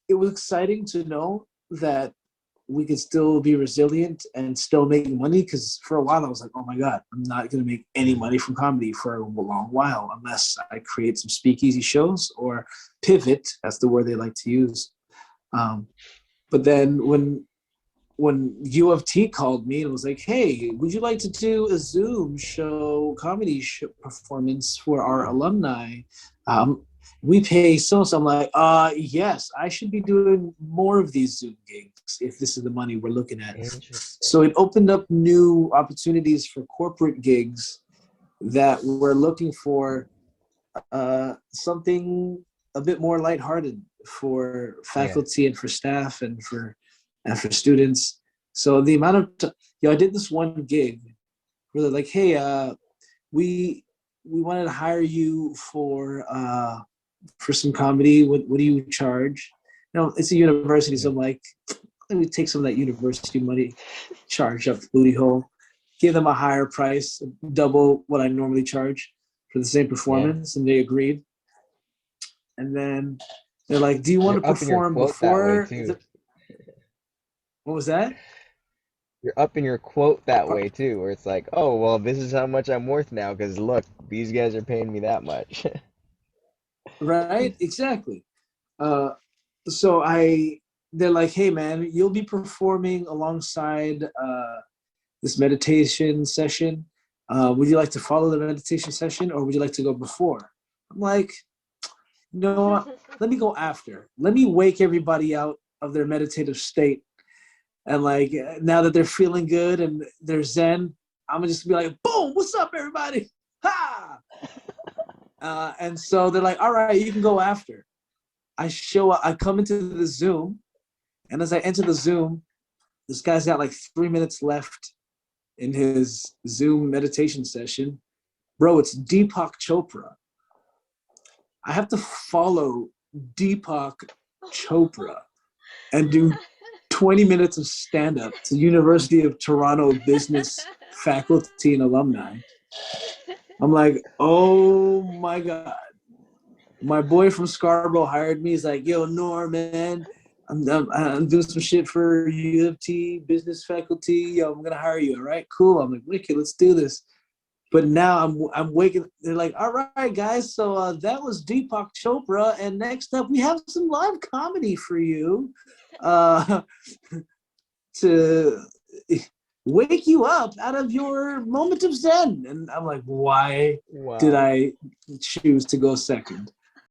it was exciting to know that we could still be resilient and still make money. Because for a while I was like, oh my God, I'm not going to make any money from comedy for a long while unless I create some speakeasy shows or pivot. That's the word they like to use. But then when U of T called me and was like, hey, would you like to do a Zoom show, comedy performance for our alumni? We pay so. I'm like, yes, I should be doing more of these Zoom gigs if this is the money we're looking at. So it opened up new opportunities for corporate gigs that we're looking for something a bit more lighthearted for faculty and for staff and for students. So the amount of I did this one gig where they're like, hey, we wanted to hire you for some comedy. What do you charge? It's a university, so I'm like, let me take some of that university money, charge up the booty hole, give them a higher price, double what I normally charge for the same performance, and they agreed. And then they're like, do you want to perform before? What was that? You're upping your quote that way too, where it's like, oh, well, this is how much I'm worth now, because look, these guys are paying me that much. Right? Exactly. So they're like, hey man, you'll be performing alongside this meditation session. Would you like to follow the meditation session or would you like to go before? I'm like, no, let me go after. Let me wake everybody out of their meditative state. And like, now that they're feeling good and they're zen, I'm gonna just be like, boom, what's up, everybody? Ha! And so they're like, all right, you can go after. I show up, I come into the Zoom, and as I enter the Zoom, this guy's got like 3 minutes left in his Zoom meditation session. Bro, it's Deepak Chopra. I have to follow Deepak Chopra and do 20 minutes of stand-up to University of Toronto business faculty and alumni. I'm like, oh my God. My boy from Scarborough hired me. He's like, yo, Norm, man, I'm doing some shit for U of T business faculty. Yo, I'm going to hire you. All right, cool. I'm like, wicked, let's do this. But now I'm waking. They're like, all right, guys. So that was Deepak Chopra, and next up we have some live comedy for you to wake you up out of your moment of zen. And I'm like, why did I choose to go second?